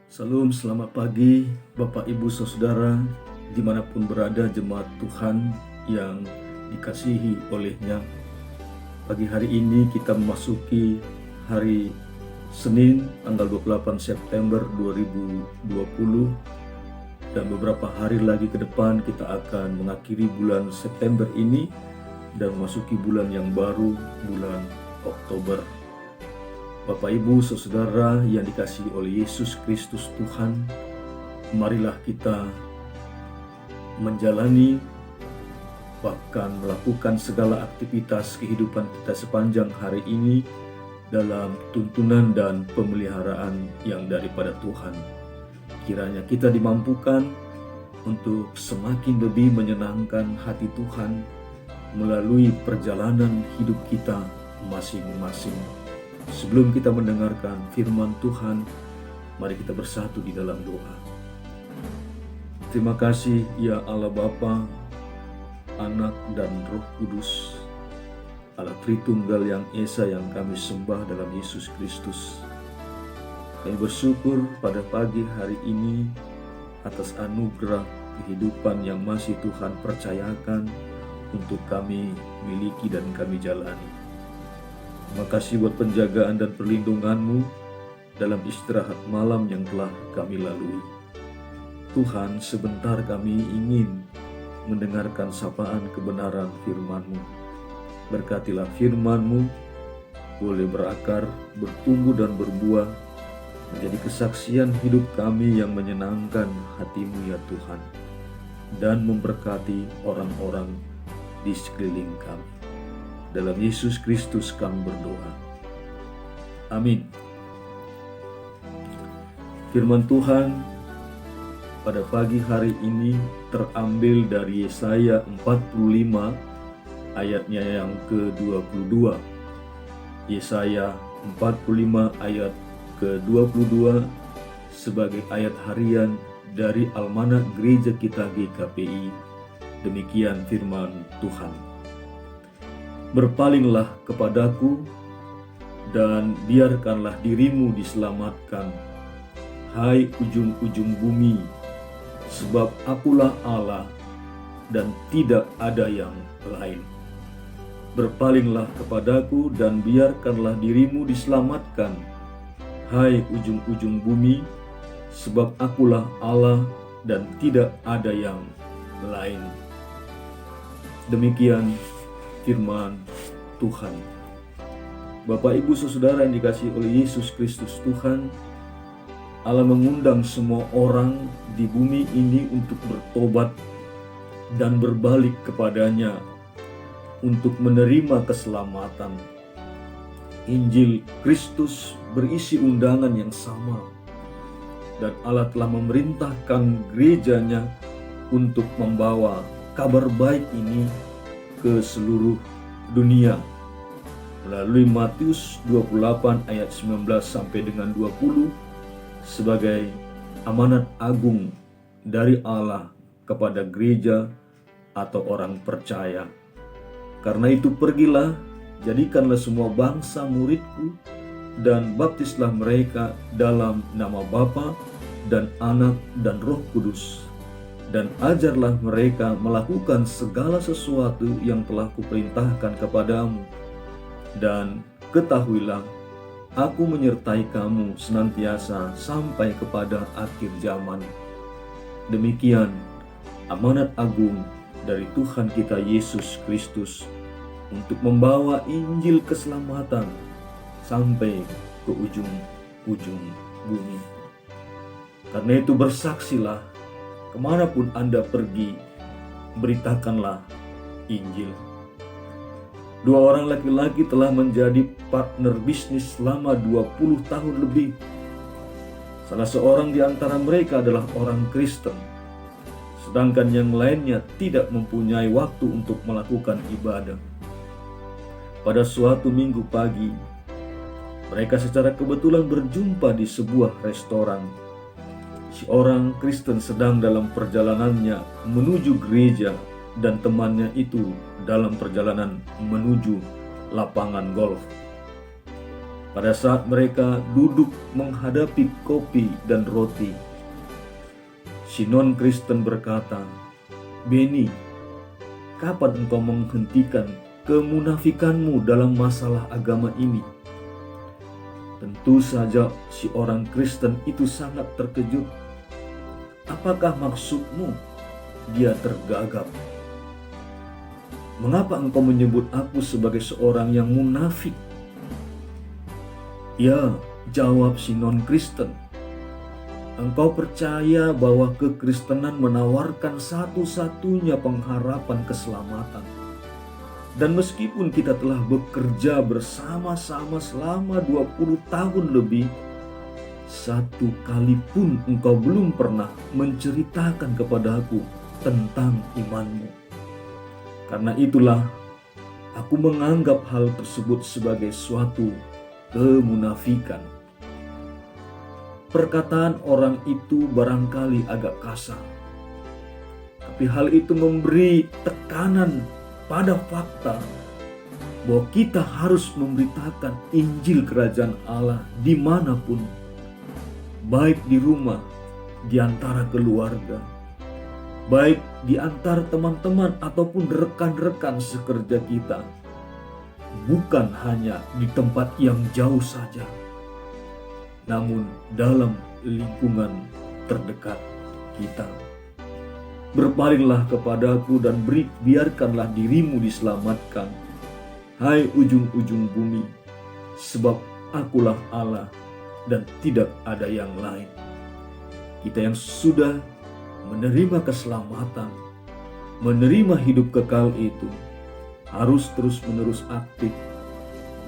Salam, selamat pagi Bapak Ibu Saudara dimanapun berada jemaat Tuhan yang dikasihi olehnya. Pagi hari ini kita memasuki hari Senin tanggal 28 September 2020 dan beberapa hari lagi ke depan kita akan mengakhiri bulan September ini dan memasuki bulan yang baru, bulan Oktober. Bapak Ibu Saudara yang dikasihi oleh Yesus Kristus Tuhan, marilah kita menjalani bahkan melakukan segala aktivitas kehidupan kita sepanjang hari ini dalam tuntunan dan pemeliharaan yang daripada Tuhan. Kiranya kita dimampukan untuk semakin lebih menyenangkan hati Tuhan melalui perjalanan hidup kita masing-masing. Sebelum kita mendengarkan firman Tuhan, mari kita bersatu di dalam doa. Terima kasih ya Allah Bapa, Anak dan Roh Kudus, Allah Tritunggal yang Esa yang kami sembah dalam Yesus Kristus. Kami bersyukur pada pagi hari ini atas anugerah kehidupan yang masih Tuhan percayakan untuk kami miliki dan kami jalani. Terima kasih buat penjagaan dan perlindungan-Mu dalam istirahat malam yang telah kami lalui. Tuhan, sebentar kami ingin mendengarkan sapaan kebenaran firman-Mu. Berkatilah firman-Mu boleh berakar, bertumbuh dan berbuah, menjadi kesaksian hidup kami yang menyenangkan hati-Mu ya Tuhan, dan memberkati orang-orang di sekeliling kami. Dalam Yesus Kristus kami berdoa. Amin. Firman Tuhan pada pagi hari ini terambil dari Yesaya 45 ayatnya yang ke-22. Yesaya 45 ayat ke-22 sebagai ayat harian dari Almanak Gereja kita GKPI. Demikian firman Tuhan. Berpalinglah kepadaku dan biarkanlah dirimu diselamatkan, hai ujung-ujung bumi, sebab akulah Allah dan tidak ada yang lain. Berpalinglah kepadaku dan biarkanlah dirimu diselamatkan, hai ujung-ujung bumi, sebab akulah Allah dan tidak ada yang lain. Demikian firman Tuhan. Bapak Ibu Saudara yang dikasihi oleh Yesus Kristus Tuhan, Allah mengundang semua orang di bumi ini untuk bertobat dan berbalik kepadanya untuk menerima keselamatan. Injil Kristus berisi undangan yang sama, dan Allah telah memerintahkan gerejanya untuk membawa kabar baik ini ke seluruh dunia melalui Matius 28 ayat 19 sampai dengan 20 sebagai amanat agung dari Allah kepada gereja atau orang percaya. Karena itu pergilah, jadikanlah semua bangsa muridku dan baptislah mereka dalam nama Bapa dan Anak dan Roh Kudus, dan ajarlah mereka melakukan segala sesuatu yang telah kuperintahkan kepadamu. Dan ketahuilah, aku menyertai kamu senantiasa sampai kepada akhir zaman. Demikian amanat agung dari Tuhan kita Yesus Kristus untuk membawa Injil keselamatan sampai ke ujung-ujung bumi. Karena itu bersaksilah, kemanapun Anda pergi, beritakanlah Injil. 2 orang laki-laki telah menjadi partner bisnis selama 20 tahun lebih. Salah seorang di antara mereka adalah orang Kristen, sedangkan yang lainnya tidak mempunyai waktu untuk melakukan ibadah. Pada suatu minggu pagi, mereka secara kebetulan berjumpa di sebuah restoran. Si orang Kristen sedang dalam perjalanannya menuju gereja dan temannya itu dalam perjalanan menuju lapangan golf. Pada saat mereka duduk menghadapi kopi dan roti, si non-Kristen berkata, "Beni, kapan engkau menghentikan kemunafikanmu dalam masalah agama ini?" Tentu saja si orang Kristen itu sangat terkejut. "Apakah maksudmu?" Dia tergagap. "Mengapa engkau menyebut aku sebagai seorang yang munafik?" "Ya," jawab si non-Kristen, "engkau percaya bahwa kekristenan menawarkan satu-satunya pengharapan keselamatan. Dan meskipun kita telah bekerja bersama-sama selama 20 tahun lebih, satu kali pun engkau belum pernah menceritakan kepadaku tentang imanmu. Karena itulah aku menganggap hal tersebut sebagai suatu kemunafikan." Perkataan orang itu barangkali agak kasar, tapi hal itu memberi tekanan pada fakta bahwa kita harus memberitakan Injil Kerajaan Allah dimanapun, baik di rumah, di antara keluarga, baik di antara teman-teman ataupun rekan-rekan sekerja kita, bukan hanya di tempat yang jauh saja, namun dalam lingkungan terdekat kita. "Berpalinglah kepadaku dan biarkanlah dirimu diselamatkan, hai ujung-ujung bumi, sebab akulah Allah dan tidak ada yang lain." Kita yang sudah menerima keselamatan, menerima hidup kekal itu, harus terus-menerus aktif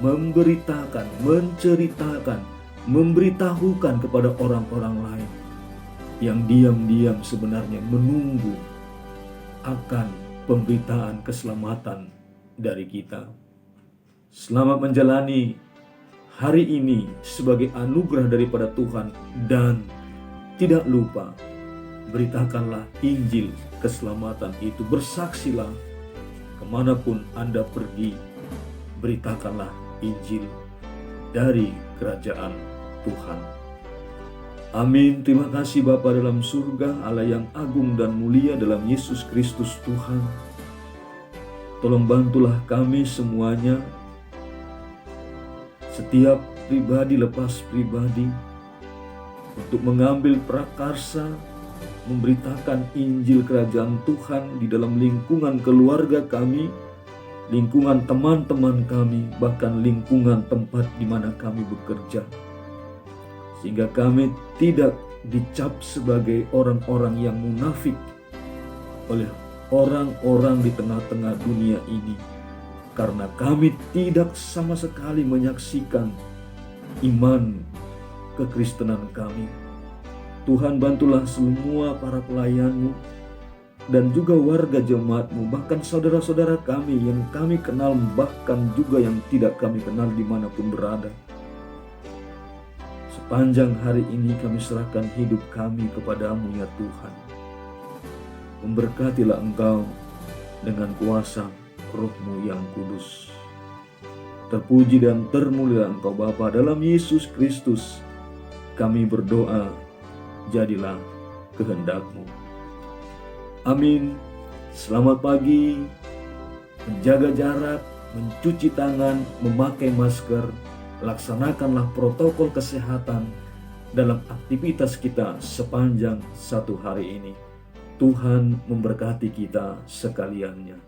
memberitakan, menceritakan, memberitahukan kepada orang-orang lain yang diam-diam sebenarnya menunggu akan pemberitaan keselamatan dari kita. Selamat menjalani hari ini sebagai anugerah daripada Tuhan, dan tidak lupa beritakanlah Injil keselamatan itu. Bersaksilah kemanapun Anda pergi, beritakanlah Injil dari kerajaan Tuhan. Amin. Terima kasih Bapa dalam surga, Allah yang agung dan mulia dalam Yesus Kristus Tuhan. Tolong bantulah kami semuanya, setiap pribadi lepas pribadi, untuk mengambil prakarsa, memberitakan Injil Kerajaan Tuhan di dalam lingkungan keluarga kami, lingkungan teman-teman kami, bahkan lingkungan tempat di mana kami bekerja. Sehingga kami tidak dicap sebagai orang-orang yang munafik oleh orang-orang di tengah-tengah dunia ini, karena kami tidak sama sekali menyaksikan iman kekristenan kami. Tuhan, bantulah semua para pelayan-Mu dan juga warga jemaat-Mu, bahkan saudara-saudara kami yang kami kenal, bahkan juga yang tidak kami kenal dimanapun berada. Sepanjang hari ini kami serahkan hidup kami kepadamu ya Tuhan. Memberkatilah Engkau dengan kuasa Roh-Mu yang kudus. Terpuji dan termulia Engkau Bapa, dalam Yesus Kristus kami berdoa, jadilah kehendak-Mu. Amin. Selamat pagi. Menjaga jarak, mencuci tangan, memakai masker, laksanakanlah protokol kesehatan dalam aktivitas kita sepanjang satu hari ini. Tuhan memberkati kita sekaliannya.